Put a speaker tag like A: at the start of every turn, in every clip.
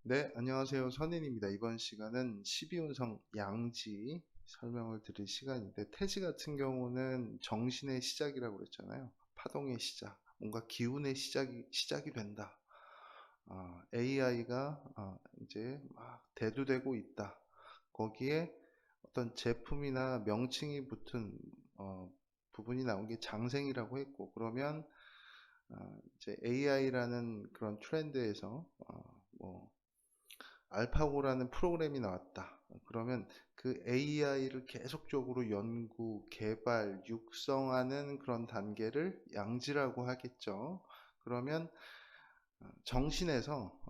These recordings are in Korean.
A: 네, 안녕하세요. 선인입니다. 이번 시간은 12운성 양지 설명을 드릴 시간인데, 태지 같은 경우는 정신의 시작이라고 그랬잖아요. 파동의 시작, 뭔가 기운의 시작이 된다. AI가 이제 막 대두되고 있다. 거기에 어떤 제품이나 명칭이 붙은 부분이 나온 게 장생이라고 했고, 그러면 이제 AI라는 그런 트렌드에서 뭐 알파고라는 프로그램이 나왔다. 그러면 그 AI를 계속적으로 연구, 개발, 육성하는 그런 단계를 양지라고 하겠죠. 그러면 정신에서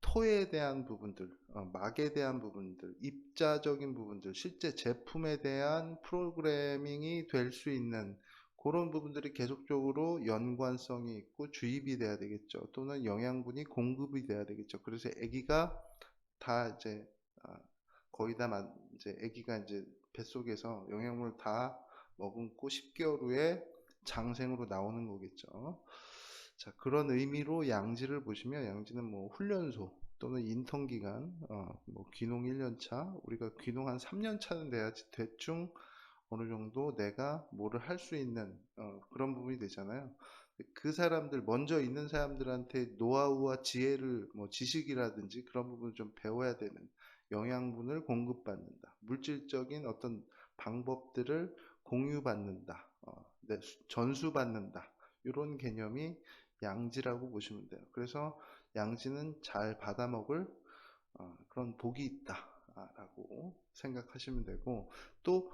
A: 토에 대한 부분들, 막에 대한 부분들, 입자적인 부분들, 실제 제품에 대한 프로그래밍이 될 수 있는 그런 부분들이 계속적으로 연관성이 있고 주입이 돼야 되겠죠. 또는 영양분이 공급이 돼야 되겠죠. 그래서 아기가 다 이제 아, 거의 다 이제 아기가 이제 뱃속에서 영양분을 다 머금고 10개월 후에 장생으로 나오는 거겠죠. 자, 그런 의미로 양지를 보시면 양지는 뭐 훈련소 또는 인턴 기간, 뭐 귀농 1년 차, 우리가 귀농 한 3년 차는 돼야지 대충 어느 정도 내가 뭐를 할 수 있는 그런 부분이 되잖아요. 그 사람들 먼저 있는 사람들한테 노하우와 지혜를 뭐 지식이라든지 그런 부분을 좀 배워야 되는 영양분을 공급받는다. 물질적인 어떤 방법들을 공유받는다. 네, 전수받는다. 이런 개념이 양지라고 보시면 돼요. 그래서 양지는 잘 받아먹을 그런 복이 있다라고 생각하시면 되고, 또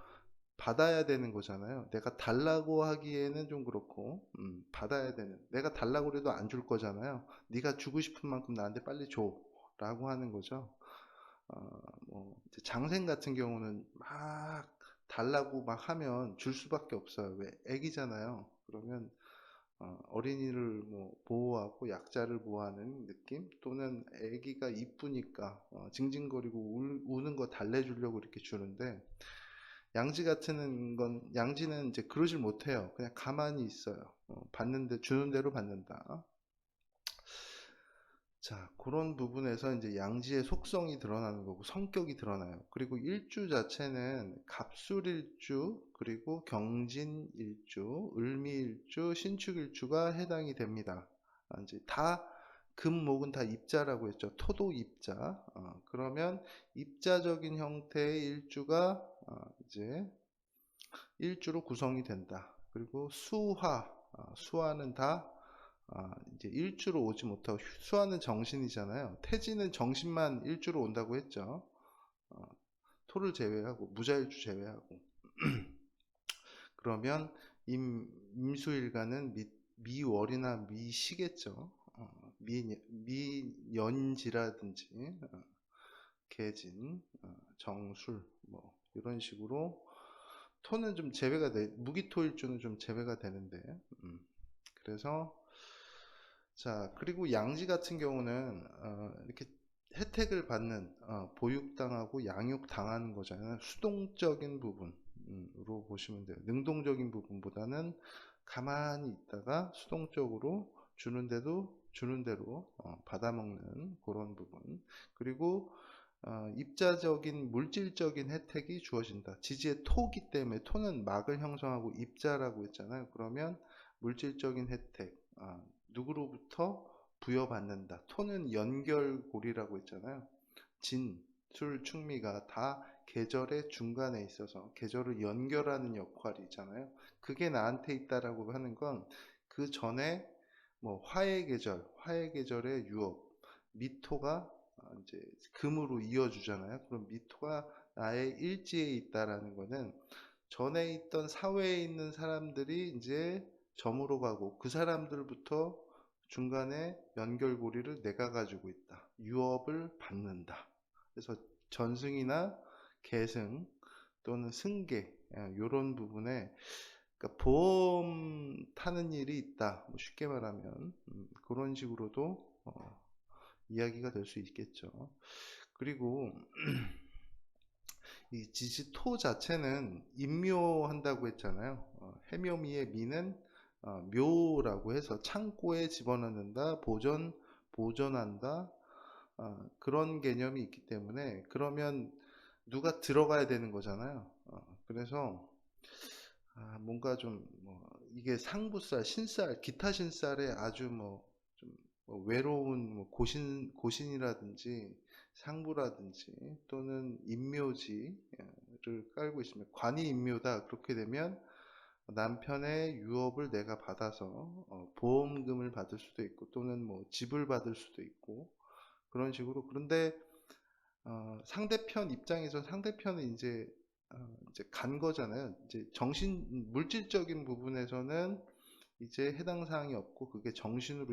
A: 받아야 되는 거잖아요. 내가 달라고 하기에는 좀 그렇고, 받아야 되는. 내가 달라고 그래도 안 줄 거잖아요. 네가 주고 싶은 만큼 나한테 빨리 줘라고 하는 거죠. 뭐 이제 장생 같은 경우는 막 달라고 막 하면 줄 수밖에 없어요. 왜? 애기잖아요. 그러면 어린이를 뭐 보호하고 약자를 보호하는 느낌, 또는 애기가 이쁘니까 징징거리고 우는 거 달래주려고 이렇게 주는데, 양지 같은 건 양지는 이제 그러질 못해요. 그냥 가만히 있어요. 받는데 주는 대로 받는다. 자, 그런 부분에서 이제 양지의 속성이 드러나는 거고 성격이 드러나요. 그리고 일주 자체는 갑술일주, 그리고 경진일주, 을미일주, 신축일주가 해당이 됩니다. 이제 다 금목은 다 입자라고 했죠. 토도 입자. 그러면 입자적인 형태의 일주가 이제 일주로 구성이 된다. 그리고 수화는 다 이제 일주로 오지 못하고, 수화는 정신이잖아요. 태지는 정신만 일주로 온다고 했죠. 어, 토를 제외하고, 무자일주 제외하고. 그러면 임수일간은 미월이나 미시겠죠. 미연지라든지 계진, 정술, 뭐 이런 식으로 토는 좀 제외가 돼, 무기토일주는 좀 제외가 되는데, 그래서 자, 그리고 양지 같은 경우는 이렇게 혜택을 받는, 보육당하고 양육당하는 거잖아요. 수동적인 부분으로 보시면 돼요. 능동적인 부분보다는 가만히 있다가 수동적으로 주는 대로 받아먹는 그런 부분. 그리고 입자적인 물질적인 혜택이 주어진다. 지지의 토기 때문에, 토는 막을 형성하고 입자라고 했잖아요. 그러면 물질적인 혜택, 누구로부터 부여받는다. 토는 연결고리라고 했잖아요. 진, 술, 충미가 다 계절의 중간에 있어서 계절을 연결하는 역할이 있잖아요. 그게 나한테 있다라고 하는 건 그 전에 뭐 화의 계절의 유업, 미토가 이제 금으로 이어주잖아요. 그럼 미토가 나의 일지에 있다라는 거는 전에 있던 사회에 있는 사람들이 이제 저물어 가고, 그 사람들부터 중간에 연결고리를 내가 가지고 있다. 유업을 받는다. 그래서 전승이나 계승 또는 승계, 이런 부분에, 그러니까 보험 타는 일이 있다. 뭐 쉽게 말하면 그런 식으로도 이야기가 될 수 있겠죠. 그리고 이 지지토 자체는 임묘한다고 했잖아요. 해묘미의 미는 묘라고 해서 창고에 집어넣는다, 보존한다, 그런 개념이 있기 때문에 그러면 누가 들어가야 되는 거잖아요. 그래서 뭔가 좀 이게 상부살, 신살, 기타 신살에 아주 좀 외로운 고신이라든지 상부라든지 또는 인묘지를 깔고 있으면 관이 인묘다. 그렇게 되면 남편의 유업을 내가 받아서 보험금을 받을 수도 있고 또는 집을 받을 수도 있고 그런 식으로. 그런데 상대편 입장에서 상대편은 이제 간 거잖아요. 이제 물질적인 부분에서는 이제 해당 사항이 없고 그게 정신으로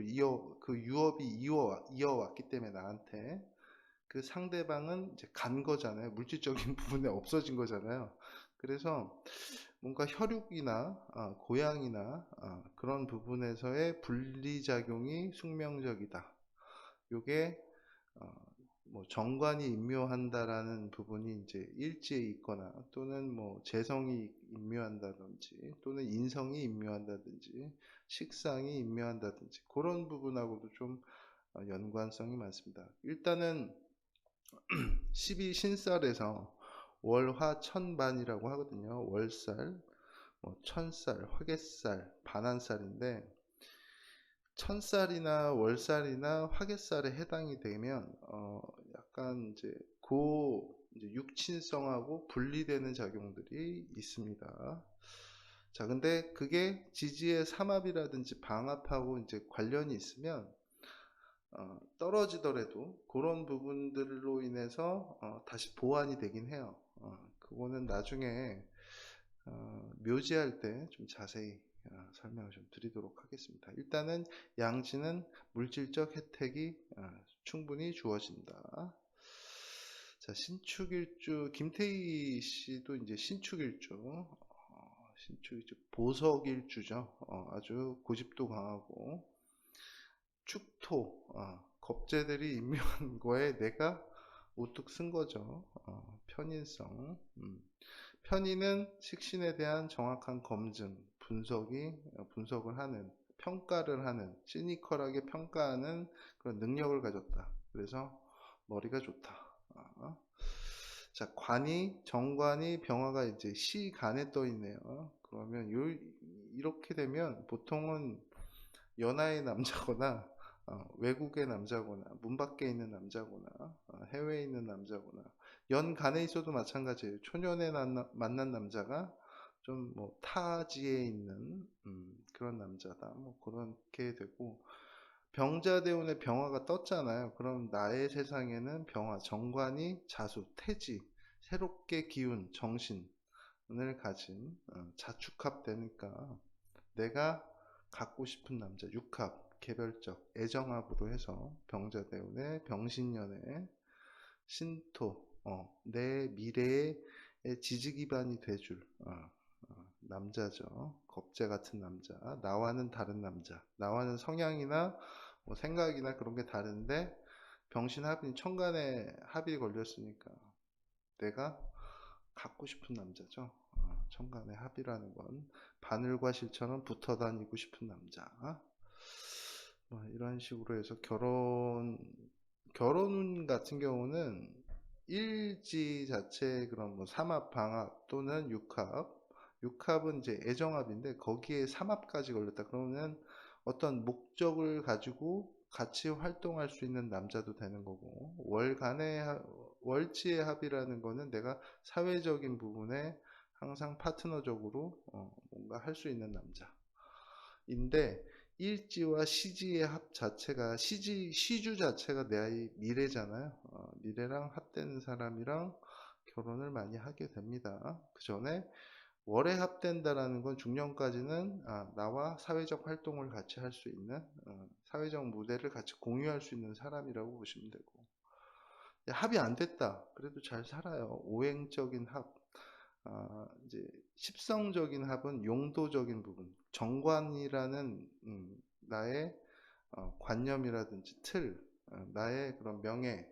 A: 그 유업이 이어왔기 때문에 나한테 그 상대방은 이제 간 거잖아요. 물질적인 부분에 없어진 거잖아요. 그래서 뭔가 혈육이나 고양이나 그런 부분에서의 분리작용이 숙명적이다. 요게 정관이 임묘한다라는 부분이 이제 일지에 있거나 또는 재성이 임묘한다든지 또는 인성이 임묘한다든지 식상이 임묘한다든지 그런 부분하고도 좀 연관성이 많습니다. 일단은 12신살에서 월화천반이라고 하거든요. 월살, 천살, 화개살, 반한살인데 천살이나 월살이나 화개살에 해당이 되면 약간 이제 육친성하고 분리되는 작용들이 있습니다. 자, 근데 그게 지지의 삼합이라든지 방합하고 이제 관련이 있으면 떨어지더라도 그런 부분들로 인해서 다시 보완이 되긴 해요. 그거는 나중에 묘지할 때 좀 자세히 설명을 좀 드리도록 하겠습니다. 일단은 양지는 물질적 혜택이 충분히 주어진다. 자, 신축일주 김태희 씨도 이제 신축일주 보석일주죠. 아주 고집도 강하고 축토 겁재들이 임묘한 거에 내가 우뚝 쓴 거죠. 편인성. 편인은 식신에 대한 정확한 검증, 분석을 하는, 평가를 하는, 시니컬하게 평가하는 그런 능력을 가졌다. 그래서 머리가 좋다. 자, 정관이 병화가 이제 시간에 떠 있네요. 그러면 이렇게 되면 보통은 연하의 남자거나 외국의 남자거나 문 밖에 있는 남자거나 해외에 있는 남자거나 연간에 있어도 마찬가지예요. 초년에 만난 남자가 좀 타지에 있는 그런 남자다. 그렇게 되고 병자대운에 병화가 떴잖아요. 그럼 나의 세상에는 병화, 정관이 자수, 태지, 새롭게 기운, 정신을 가진 자축합되니까 내가 갖고 싶은 남자, 육합, 개별적, 애정합으로 해서 병자대운에 병신년에 신토, 내 미래의 지지기반이 돼줄 남자죠. 겁재 같은 남자, 나와는 다른 남자, 나와는 성향이나 생각이나 그런 게 다른데 병신합이 천간에 합이 걸렸으니까 내가 갖고 싶은 남자죠. 천간의 합이라는 건 바늘과 실처럼 붙어 다니고 싶은 남자. 이런 식으로 해서 결혼운 같은 경우는 일지 자체의 그런 삼합, 방합 또는 육합은 이제 애정합인데 거기에 삼합까지 걸렸다. 그러면 어떤 목적을 가지고 같이 활동할 수 있는 남자도 되는 거고 월지의 합이라는 거는 내가 사회적인 부분에 항상 파트너적으로 뭔가 할 수 있는 남자인데 일지와 시지의 합 자체가 시주 자체가 내 미래잖아요. 미래랑 합되는 사람이랑 결혼을 많이 하게 됩니다. 그 전에 월에 합된다라는 건 중년까지는 나와 사회적 활동을 같이 할 수 있는 사회적 무대를 같이 공유할 수 있는 사람이라고 보시면 되고 합이 안 됐다. 그래도 잘 살아요. 오행적인 합. 이제 십성적인 합은 용도적인 부분, 정관이라는 나의 관념이라든지 틀, 나의 그런 명예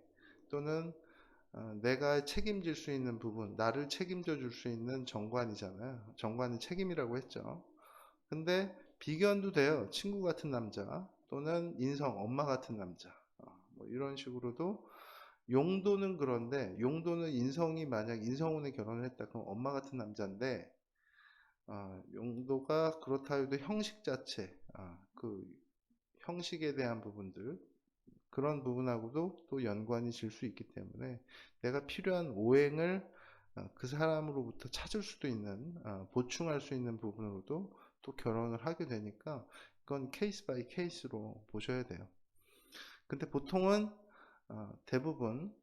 A: 또는 내가 책임질 수 있는 부분, 나를 책임져 줄 수 있는 정관이잖아요. 정관은 책임이라고 했죠. 근데 비견도 돼요. 친구 같은 남자 또는 인성, 엄마 같은 남자. 뭐 이런 식으로도 용도는 그런데, 용도는 인성이 만약 인성운에 결혼을 했다 그럼 엄마 같은 남자인데, 용도가 그렇다 해도 형식 자체, 그 형식에 대한 부분들, 그런 부분하고도 또 연관이 질 수 있기 때문에 내가 필요한 오행을 그 사람으로부터 찾을 수도 있는, 보충할 수 있는 부분으로도 또 결혼을 하게 되니까 그건 케이스 바이 케이스로 보셔야 돼요. 근데 보통은 대부분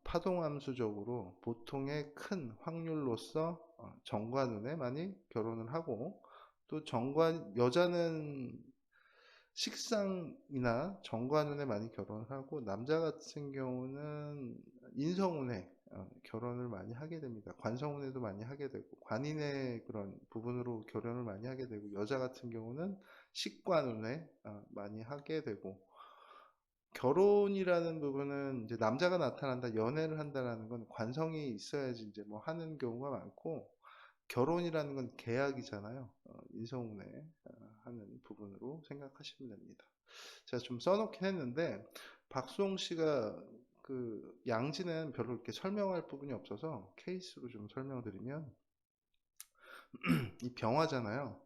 A: 파동함수적으로 보통의 큰 확률로서 정관운에 많이 결혼을 하고, 또 여자는 식상이나 정관운에 많이 결혼을 하고, 남자 같은 경우는 인성운에 결혼을 많이 하게 됩니다. 관성운에도 많이 하게 되고, 관인의 그런 부분으로 결혼을 많이 하게 되고, 여자 같은 경우는 식관운에 많이 하게 되고, 결혼이라는 부분은 이제 남자가 나타난다, 연애를 한다라는 건 관성이 있어야지 이제 뭐 하는 경우가 많고, 결혼이라는 건 계약이잖아요. 인성운에 하는 부분으로 생각하시면 됩니다. 제가 좀 써놓긴 했는데, 박수홍 씨가 그 양지는 별로 이렇게 설명할 부분이 없어서 케이스로 좀 설명드리면, 이 병화잖아요.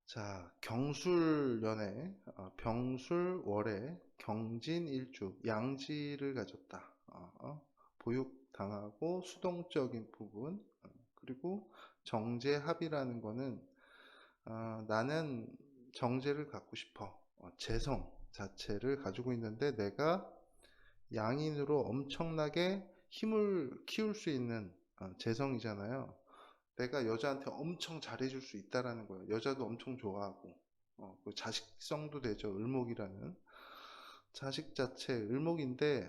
A: 자, 경술연애, 병술월에 경진일주, 양지를 가졌다. 보육당하고 수동적인 부분, 그리고 정제합이라는 거는 나는 정제를 갖고 싶어. 재성 자체를 가지고 있는데 내가 양인으로 엄청나게 힘을 키울 수 있는 재성이잖아요. 내가 여자한테 엄청 잘해줄 수 있다라는 거예요. 여자도 엄청 좋아하고, 그 자식성도 되죠. 을목이라는 자식 자체 을목인데,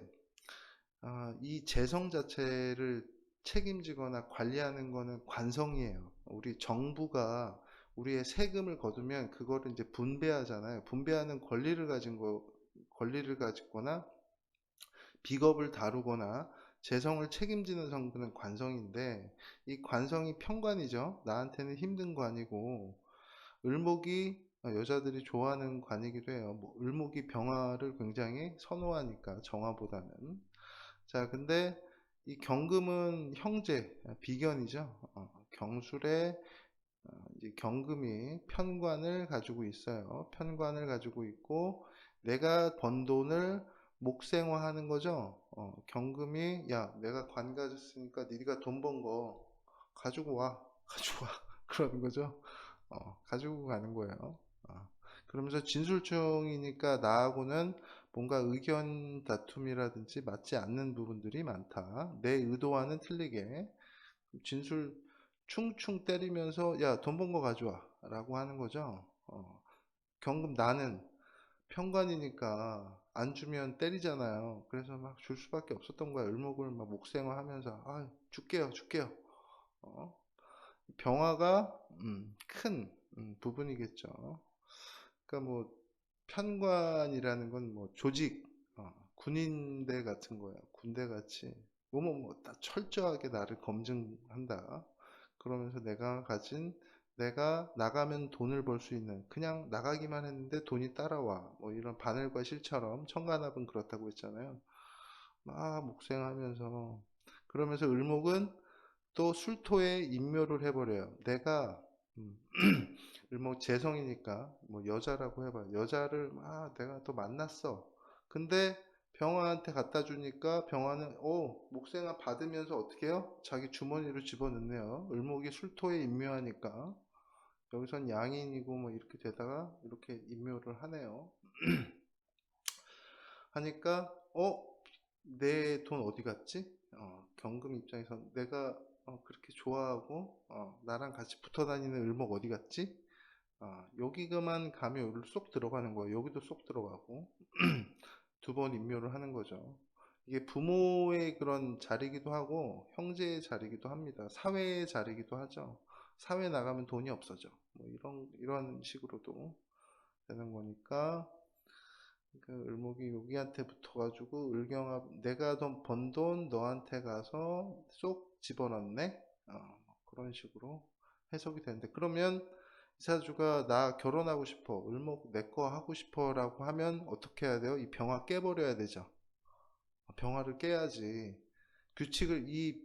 A: 이 재성 자체를 책임지거나 관리하는 거는 관성이에요. 우리 정부가 우리의 세금을 거두면 그거를 이제 분배하잖아요. 분배하는 권리를 가지거나 비겁을 다루거나 재성을 책임지는 성분은 관성인데, 이 관성이 편관이죠. 나한테는 힘든 관이고, 을목이 여자들이 좋아하는 관이기도 해요. 뭐 을목이 병화를 굉장히 선호하니까, 정화보다는. 자, 근데 이 경금은 형제, 비견이죠. 경술에 이제 경금이 편관을 가지고 있어요. 편관을 가지고 있고, 내가 번 돈을 목생화하는 거죠. 경금이, 야, 내가 관 가졌으니까 네가 돈 번 거 가지고 와, 가지고 와. 그러는 거죠. 가지고 가는 거예요. 그러면서 진술충이니까 나하고는 뭔가 의견 다툼이라든지 맞지 않는 부분들이 많다. 내 의도와는 틀리게 진술 충충 때리면서 야, 돈 번 거 가져와 라고 하는 거죠. 경금 나는 편관이니까 안 주면 때리잖아요. 그래서 막 줄 수밖에 없었던 거야. 을목을 막 목생화 하면서 줄게요, 줄게요. 병화가 큰 부분이겠죠. 그러니까 뭐 편관이라는 건 뭐 조직, 군인대 같은 거야. 군대 같이 딱 철저하게 나를 검증한다. 그러면서 내가 나가면 돈을 벌 수 있는, 그냥 나가기만 했는데 돈이 따라와. 뭐 이런 바늘과 실처럼 청간합은 그렇다고 했잖아요. 막 목생하면서, 그러면서 을목은 또 술토에 인묘를 해버려요. 내가 을목 재성이니까 뭐 여자라고 해봐. 여자를 내가 또 만났어. 근데 병화한테 갖다 주니까 병화는 목생아 받으면서 어떻게 해요? 자기 주머니로 집어넣네요. 을목이 술토에 인묘하니까 여기선 양인이고 뭐 이렇게 되다가 이렇게 인묘를 하네요. 하니까 내 돈 어디 갔지? 경금 입장에서 내가 그렇게 좋아하고 나랑 같이 붙어 다니는 을목 어디 갔지? 여기가만 가면 여기로 쏙 들어가는 거예요. 여기도 쏙 들어가고 두 번 인묘를 하는 거죠. 이게 부모의 그런 자리이기도 하고 형제의 자리이기도 합니다. 사회의 자리이기도 하죠. 사회 나가면 돈이 없어져. 뭐 이런 식으로도 되는 거니까, 그 을목이 여기한테 붙어가지고 을경합, 내가 번 돈 너한테 가서 쏙 집어넣네. 그런 식으로 해석이 되는데, 그러면 이사주가 나 결혼하고 싶어, 을목 내 거 하고 싶어 라고 하면 어떻게 해야 돼요? 이 병화 깨버려야 되죠. 병화를 깨야지. 규칙을, 이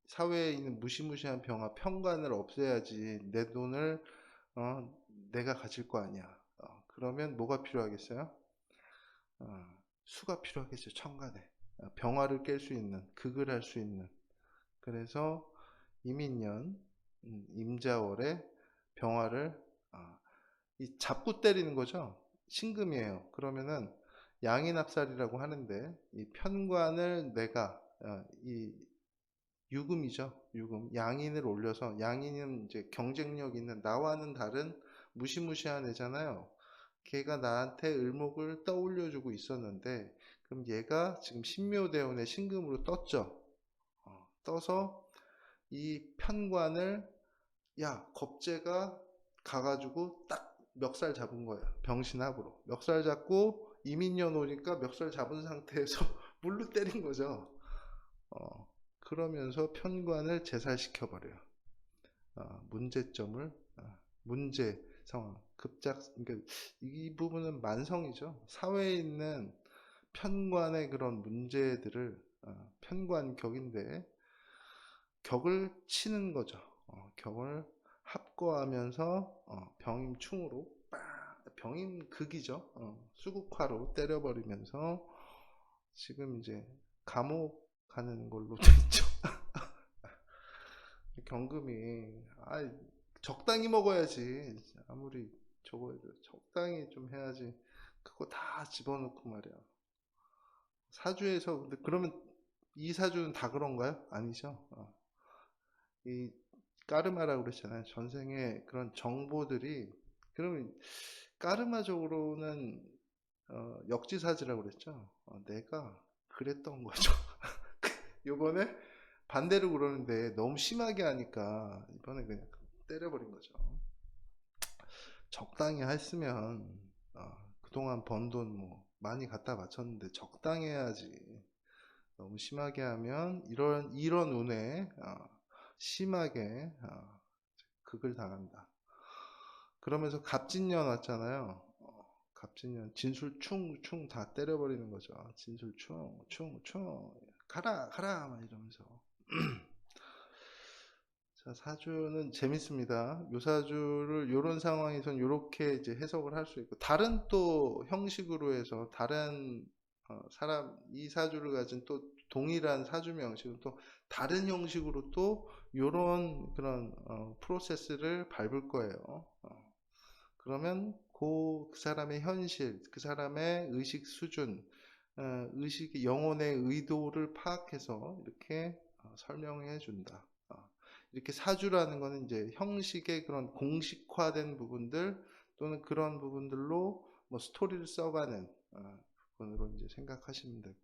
A: 사회에 있는 무시무시한 병화 편관을 없애야지 내 돈을 내가 가질 거 아니야. 그러면 뭐가 필요하겠어요? 수가 필요하겠죠. 천간에 병화를 깰 수 있는, 극을 할 수 있는. 그래서 이민년 임자월에 병화를 이 잡고 때리는 거죠. 신금이에요. 그러면은 양인합살이라고 하는데 이 편관을 내가 이 유금이죠. 유금. 양인을 올려서, 양인은 이제 경쟁력 있는, 나와는 다른 무시무시한 애잖아요. 걔가 나한테 을목을 떠올려주고 있었는데, 그럼 얘가 지금 신묘대운의 신금으로 떴죠. 떠서 이 편관을, 야, 겁재가 가가지고 딱 멱살 잡은 거야. 병신합으로. 멱살 잡고 이민년 오니까 멱살 잡은 상태에서 물로 때린 거죠. 그러면서 편관을 제살시켜버려요. 문제점을, 문제 상황, 그러니까 이 부분은 만성이죠. 사회에 있는 편관의 그런 문제들을, 편관격인데, 격을 치는 거죠. 격을 합거하면서 병임충으로, 병임극이죠. 수국화로 때려버리면서 지금 이제 감옥 가는 걸로 됐죠. 경금이 적당히 먹어야지. 아무리 저거 해도 적당히 좀 해야지. 그거 다 집어넣고 말이야. 사주에서, 근데 그러면 이 사주는 다 그런가요? 아니죠. 이 까르마라고 그랬잖아요. 전생에 그런 정보들이, 그러면 까르마적으로는 역지사지라고 그랬죠. 내가 그랬던 거죠. 요번에 반대로 그러는데 너무 심하게 하니까 이번에 그냥 때려버린 거죠. 적당히 했으면 그동안 번 돈 뭐 많이 갖다 바쳤는데 적당히 해야지. 너무 심하게 하면 이런 운에 심하게 극을 당한다. 그러면서 갑진년 왔잖아요. 갑진년 진술충충 다 때려버리는 거죠. 진술충 충충 가라 가라 막 이러면서. 자, 사주는 재밌습니다. 요 사주를 요런 상황에선 요렇게 이제 해석을 할 수 있고, 다른 또 형식으로 해서 다른 사람, 이 사주를 가진 또 동일한 사주 명식은 또 다른 형식으로 또 요런 그런 프로세스를 밟을 거예요. 그러면 그 사람의 현실, 그 사람의 의식 수준, 의식, 영혼의 의도를 파악해서 이렇게 설명해 준다. 이렇게 사주라는 거는 이제 형식의 그런 공식화된 부분들 또는 그런 부분들로 뭐 스토리를 써가는 부분으로 이제 생각하시면 되고,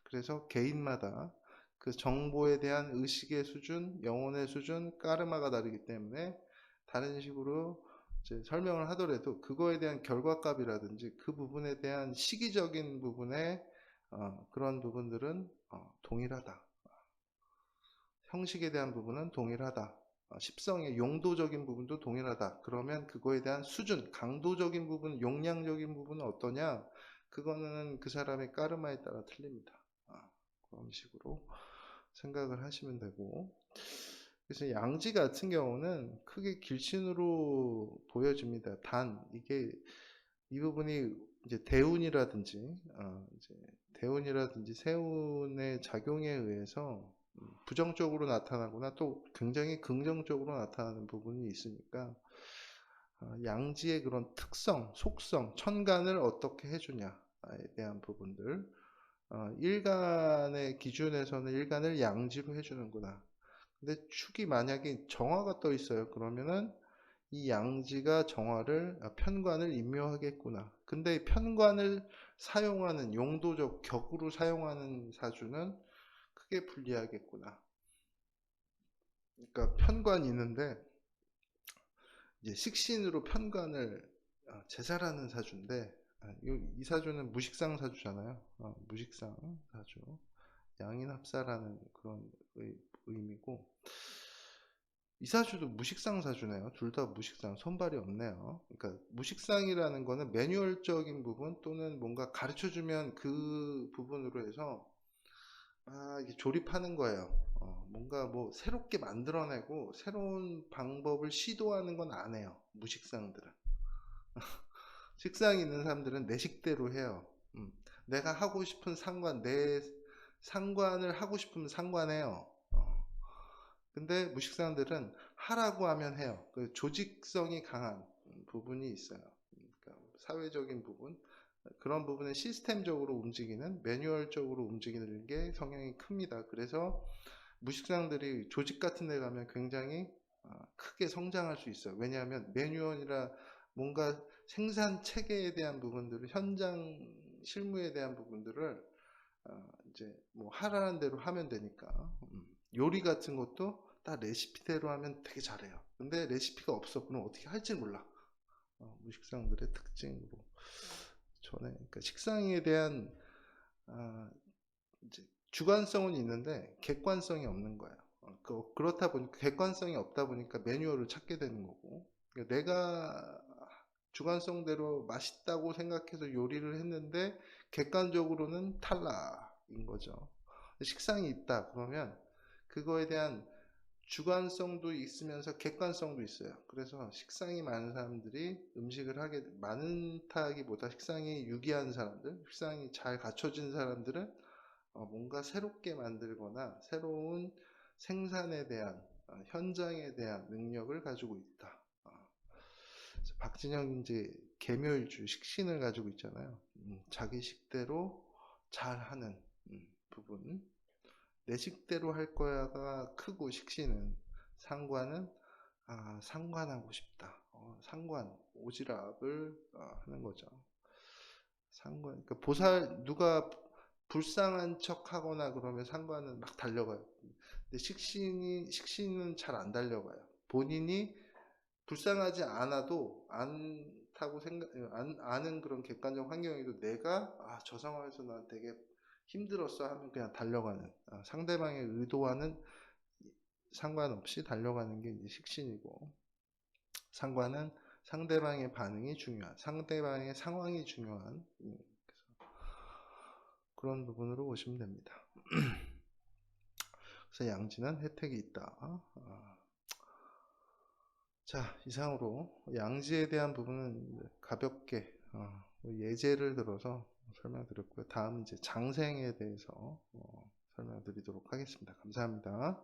A: 그래서 개인마다 그 정보에 대한 의식의 수준, 영혼의 수준, 까르마가 다르기 때문에 다른 식으로 이제 설명을 하더라도 그거에 대한 결과값이라든지 그 부분에 대한 시기적인 부분의 그런 부분들은 동일하다. 형식에 대한 부분은 동일하다. 십성의 용도적인 부분도 동일하다. 그러면 그거에 대한 수준, 강도적인 부분, 용량적인 부분은 어떠냐? 그거는 그 사람의 까르마에 따라 틀립니다. 그런 식으로 생각을 하시면 되고, 그래서 양지 같은 경우는 크게 길신으로 보여집니다. 단 이게 이 부분이 이제 대운이라든지 이제 대운이라든지 세운의 작용에 의해서 부정적으로 나타나거나 또 굉장히 긍정적으로 나타나는 부분이 있으니까 양지의 그런 특성, 속성, 천간을 어떻게 해주냐에 대한 부분들, 일간의 기준에서는 일간을 양지로 해주는구나. 근데 축이 만약에 정화가 떠 있어요. 그러면은 이 양지가 정화를, 편관을 임묘하겠구나. 근데 편관을 사용하는 용도적 격으로 사용하는 사주는 크게 불리하겠구나. 그러니까 편관이 있는데 이제 식신으로 편관을 제살하는 사주인데, 이 사주는 무식상 사주잖아요. 무식상 사주, 양인합사라는 그런 의미고, 이 사주도 무식상 사주네요. 둘 다 무식상, 손발이 없네요. 그러니까 무식상이라는 거는 매뉴얼적인 부분 또는 뭔가 가르쳐주면 그 부분으로 해서 이게 조립하는 거예요. 뭔가 뭐 새롭게 만들어내고 새로운 방법을 시도하는 건 안 해요. 무식상들은. 식상이 있는 사람들은 내 식대로 해요. 내가 하고 싶은 상관, 내 상관을 하고 싶으면 상관해요. 근데 무식상들은 하라고 하면 해요. 그 조직성이 강한 부분이 있어요. 그러니까 사회적인 부분, 그런 부분은 시스템적으로 움직이는, 매뉴얼적으로 움직이는 게 성향이 큽니다. 그래서 무식상들이 조직 같은 데 가면 굉장히 크게 성장할 수 있어요. 왜냐하면 매뉴얼이라 뭔가 생산 체계에 대한 부분들을, 현장 실무에 대한 부분들을 이제 뭐 하라는 대로 하면 되니까. 요리 같은 것도 딱 레시피대로 하면 되게 잘해요. 근데 레시피가 없어. 그럼 어떻게 할지 몰라. 무식상들의 특징으로 전에, 그러니까 식상에 대한 이제 주관성은 있는데 객관성이 없는 거예요. 그렇다 보니까, 객관성이 없다 보니까 매뉴얼을 찾게 되는 거고, 그러니까 내가 주관성대로 맛있다고 생각해서 요리를 했는데 객관적으로는 탈락인 거죠. 식상이 있다 그러면 그거에 대한 주관성도 있으면서 객관성도 있어요. 그래서 식상이 많은 사람들이 음식을 하게, 많다기보다 식상이 유기한 사람들, 식상이 잘 갖춰진 사람들은 뭔가 새롭게 만들거나 새로운 생산에 대한, 현장에 대한 능력을 가지고 있다. 박진영 이제 계묘일주 식신을 가지고 있잖아요. 자기 식대로 잘하는 부분. 내 식대로 할 거야가 크고, 식신은 상관은 상관하고 싶다. 상관 오지랖을 하는 거죠. 상관, 그러니까 누가 불쌍한 척 하거나 그러면 상관은 막 달려가요. 근데 식신은 잘 안 달려가요. 본인이 불쌍하지 않아도, 않다고 아는 그런 객관적 환경에도 내가 저 상황에서 나 되게 힘들었어 하면 그냥 달려가는, 상대방의 의도와는 상관없이 달려가는 게 이제 식신이고, 상관은 상대방의 반응이 중요한, 상대방의 상황이 중요한, 그런 부분으로 보시면 됩니다. 그래서 양지는 혜택이 있다. 자, 이상으로 양지에 대한 부분은 가볍게 예제를 들어서 설명드렸고요. 다음 이제 장생에 대해서 설명드리도록 하겠습니다. 감사합니다.